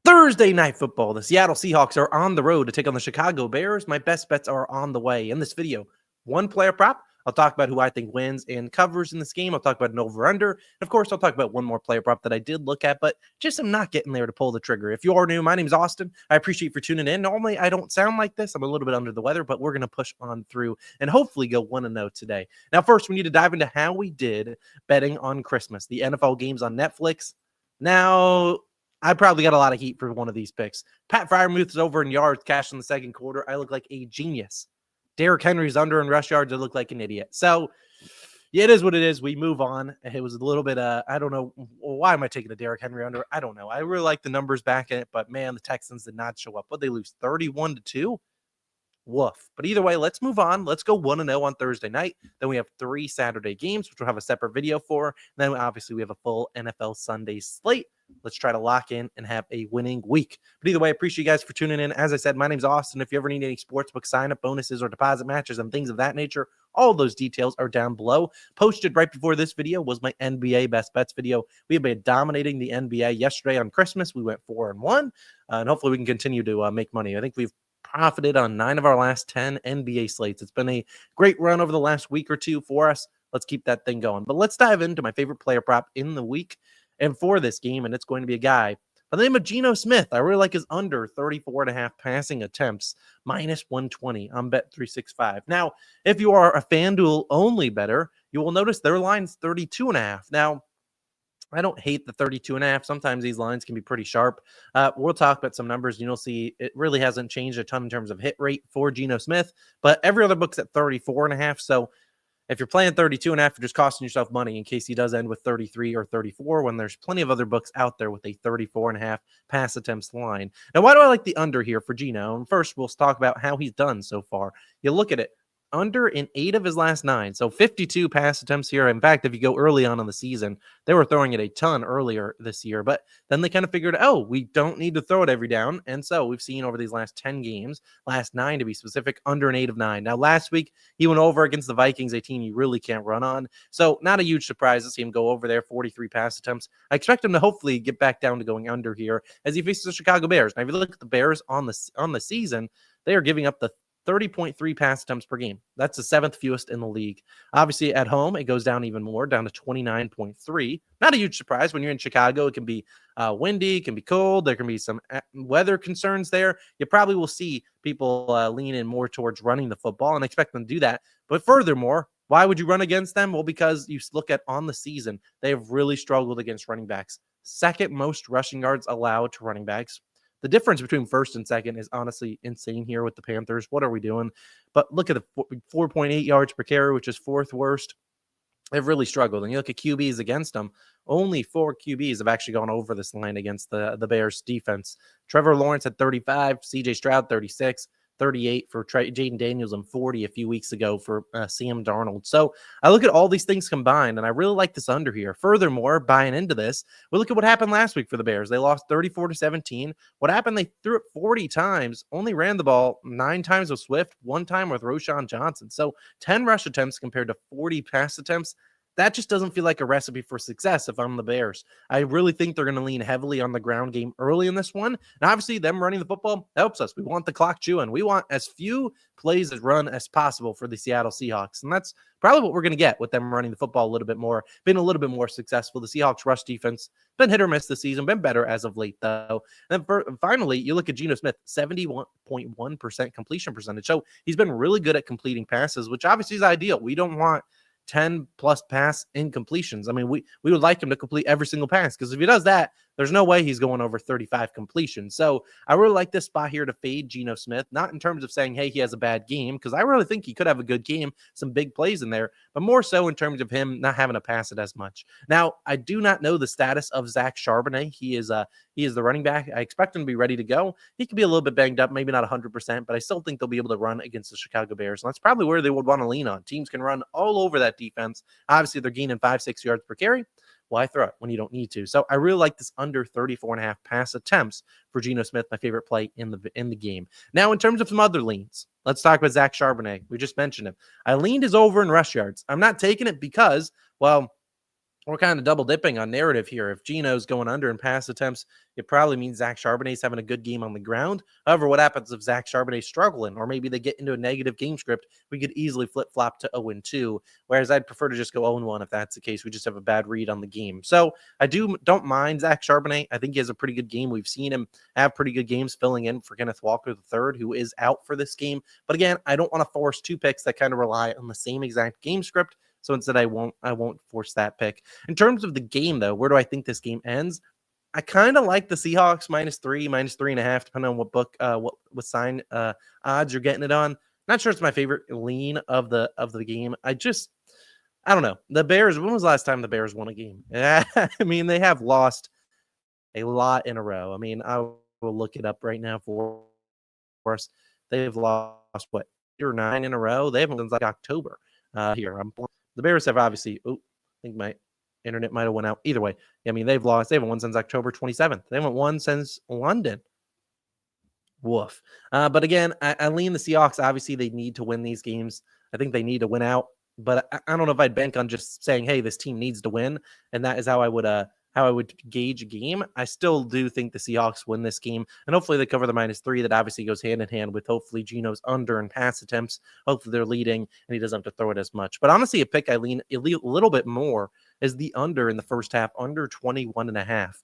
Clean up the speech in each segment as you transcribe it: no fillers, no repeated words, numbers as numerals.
Thursday night football. The Seattle Seahawks are on the road to take on the Chicago Bears. My best bets are on the way. In this video, one player prop. I'll talk about who I think wins and covers in this game. I'll talk about an over-under. And of course, I'll talk about one more player prop that I did look at, but just I'm not getting there to pull the trigger. If you are new, my name is Austin. I appreciate you for tuning in. Normally, I don't sound like this. I'm a little bit under the weather, but we're going to push on through and hopefully go 1-0 today. Now, first, we need to dive into how we did betting on Christmas, the NFL games on Netflix. Now, I probably got a lot of heat for one of these picks. Pat Freiermuth is over in yards, cash in the second quarter. I look like a genius. Derrick Henry's under in rush yards. I look like an idiot. So, yeah, it is what it is. We move on. It was a little bit, I don't know. Why am I taking the Derrick Henry under? I don't know. I really like the numbers back in it, but man, the Texans did not show up. But they lose 31-2. Woof. But either way, let's move on. Let's go 1-0 on Thursday night. Then we have 3 Saturday games, which we'll have a separate video for. And then obviously we have a full NFL Sunday slate. Let's try to lock in and have a winning week. But either way, I appreciate you guys for tuning in. As I said, my name's Austin. If you ever need any sportsbook sign-up bonuses or deposit matches and things of that nature, all those details are down below. Posted right before this video was my NBA best bets video. We have been dominating the NBA yesterday on Christmas. We went 4-1, and hopefully we can continue to make money. I think we've profited on 9 of our last 10 NBA slates. It's been a great run over the last week or two for us. Let's keep that thing going. But let's dive into my favorite player prop in the week and for this game, and it's going to be a guy by the name of Geno Smith. I really like his under 34.5 passing attempts, minus 120 on Bet365. Now, if you are a FanDuel only bettor, you will notice their line's 32.5. Now, I don't hate the 32.5. Sometimes these lines can be pretty sharp. We'll talk about some numbers, and you'll see it really hasn't changed a ton in terms of hit rate for Geno Smith, but every other book's at 34.5. So if you're playing 32.5, you're just costing yourself money in case he does end with 33 or 34 when there's plenty of other books out there with a 34.5 pass attempts line. Now, why do I like the under here for Geno? And first, we'll talk about how he's done so far. You look at it. Under in 8 of his last 9. So 52 pass attempts here. In fact, if you go early on in the season, they were throwing it a ton earlier this year. But then they kind of figured, oh, we don't need to throw it every down. And so we've seen over these last 10 games, last 9 to be specific, under an 8 of 9. Now, last week, he went over against the Vikings, a team you really can't run on. So not a huge surprise to see him go over there, 43 pass attempts. I expect him to hopefully get back down to going under here as he faces the Chicago Bears. Now, if you look at the Bears on the season, they are giving up the 30.3 pass attempts per game. That's the 7th fewest in the league. Obviously, at home, it goes down even more, down to 29.3. Not a huge surprise. When you're in Chicago, it can be windy, it can be cold. There can be some weather concerns there. You probably will see people lean in more towards running the football and expect them to do that. But furthermore, why would you run against them? Well, because you look at on the season, they have really struggled against running backs. 2nd most rushing yards allowed to running backs. The difference between 1st and 2nd is honestly insane here with the Panthers. What are we doing? But look at the 4.8 yards per carry, which is 4th worst. They've really struggled. And you look at QBs against them, only 4 QBs have actually gone over this line against the Bears defense. Trevor Lawrence had 35, CJ Stroud 36, 38 for Jaden Daniels, and 40 a few weeks ago for Sam Darnold. So I look at all these things combined, and I really like this under here. Furthermore, buying into this, we look at what happened last week for the Bears. They lost 34-17. What happened? They threw it 40 times, only ran the ball 9 times with Swift, 1 time with Roschon Johnson. So 10 rush attempts compared to 40 pass attempts. That just doesn't feel like a recipe for success if I'm the Bears. I really think they're going to lean heavily on the ground game early in this one. And obviously, them running the football helps us. We want the clock chewing. We want as few plays as run as possible for the Seattle Seahawks. And that's probably what we're going to get with them running the football a little bit more, being a little bit more successful. The Seahawks rush defense, been hit or miss this season, been better as of late, though. And then finally, you look at Geno Smith, 71.1% completion percentage. So he's been really good at completing passes, which obviously is ideal. We don't want 10 plus pass incompletions. I mean, we would like him to complete every single pass, because if he does that, there's no way he's going over 35 completions. So I really like this spot here to fade Geno Smith, not in terms of saying, hey, he has a bad game, because I really think he could have a good game, some big plays in there, but more so in terms of him not having to pass it as much. Now, I do not know the status of Zach Charbonnet. He is the running back. I expect him to be ready to go. He could be a little bit banged up, maybe not 100%, but I still think they'll be able to run against the Chicago Bears. And that's probably where they would want to lean on. Teams can run all over that defense. Obviously, they're gaining 5-6 yards per carry. Why throw it when you don't need to? So I really like this under 34.5 pass attempts for Geno Smith, my favorite play in the game. Now, in terms of some other leans, let's talk about Zach Charbonnet. We just mentioned him. I leaned his over in rush yards. I'm not taking it because, well, we're kind of double dipping on narrative here. If Geno's going under in pass attempts, it probably means Zach Charbonnet's having a good game on the ground. However, what happens if Zach Charbonnet's struggling, or maybe they get into a negative game script? We could easily flip flop to 0-2. Whereas I'd prefer to just go 0-1 if that's the case. We just have a bad read on the game. So I don't mind Zach Charbonnet. I think he has a pretty good game. We've seen him have pretty good games filling in for Kenneth Walker III, who is out for this game. But again, I don't want to force two picks that kind of rely on the same exact game script. So instead, I won't force that pick. In terms of the game, though, where do I think this game ends? I kind of like the Seahawks -3, -3.5, depending on what book, what sign odds you're getting it on. Not sure it's my favorite lean of the game. I don't know. The Bears. When was the last time the Bears won a game? I mean, they have lost a lot in a row. I mean, I will look it up right now for us. They've lost what 8 or 9 in a row. They haven't since like October. Here, the Bears have obviously. Oh, I think my internet might have went out. Either way, I mean, they've lost. They haven't won since October 27th. They haven't won since London. Woof. But again, I lean the Seahawks. Obviously, they need to win these games. I think they need to win out. But I don't know if I'd bank on just saying, "Hey, this team needs to win," and that is how I would gauge a game. I still do think the Seahawks win this game, and hopefully they cover the -3. That obviously goes hand in hand with hopefully Geno's under in pass attempts. Hopefully they're leading, and he doesn't have to throw it as much. But honestly, a pick I lean a little bit more is the under in the first half, under 21.5.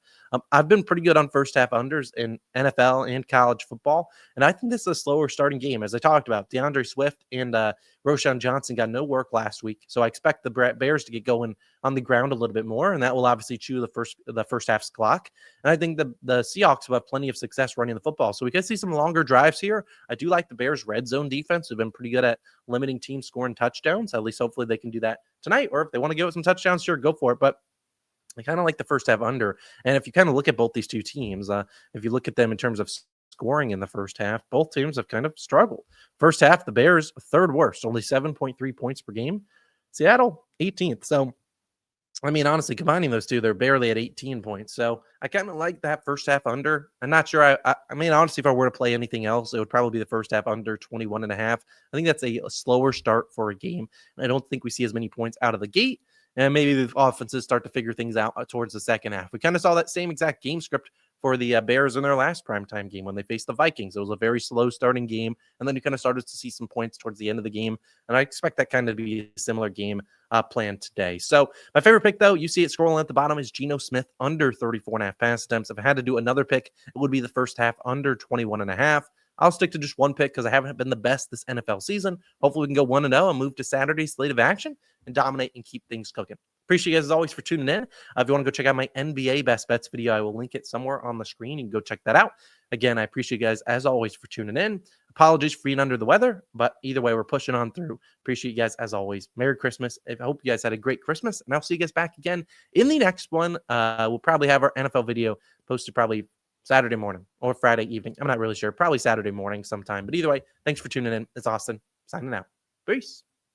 I've been pretty good on first half unders in NFL and college football, and I think this is a slower starting game. As I talked about, DeAndre Swift and Roschon Johnson got no work last week, so I expect the Bears to get going on the ground a little bit more, and that will obviously chew the first half's clock. And I think the Seahawks will have plenty of success running the football, so we could see some longer drives here. I do like the Bears' red zone defense. They've been pretty good at limiting teams scoring touchdowns. At least hopefully they can do that tonight, or if they want to give it some touchdowns, sure, go for it. But I kind of like the first half under. And if you kind of look at both these two teams, if you look at them in terms of scoring in the first half, both teams have kind of struggled. First half, the Bears, third worst, only 7.3 points per game. Seattle, 18th. So, I mean, honestly, combining those two, they're barely at 18 points. So I kind of like that first half under. I'm not sure. I mean, honestly, if I were to play anything else, it would probably be the first half under 21.5. I think that's a slower start for a game. I don't think we see as many points out of the gate. And maybe the offenses start to figure things out towards the second half. We kind of saw that same exact game script for the Bears in their last primetime game when they faced the Vikings. It was a very slow starting game, and then you kind of started to see some points towards the end of the game. And I expect that kind of to be a similar game planned today. So my favorite pick, though, you see it scrolling at the bottom, is Geno Smith under 34.5 pass attempts. If I had to do another pick, it would be the first half under 21.5. I'll stick to just one pick because I haven't been the best this NFL season. Hopefully we can go 1-0 and move to Saturday's slate of action and dominate and keep things cooking. Appreciate you guys as always for tuning in. If you want to go check out my NBA best bets video, I will link it somewhere on the screen. You can go check that out. Again, I appreciate you guys as always for tuning in. Apologies for being under the weather, but either way, we're pushing on through. Appreciate you guys as always. Merry Christmas. I hope you guys had a great Christmas, and I'll see you guys back again in the next one. We'll probably have our NFL video posted probably Saturday morning or Friday evening. I'm not really sure. Probably Saturday morning sometime. But either way, thanks for tuning in. It's Austin signing out. Peace.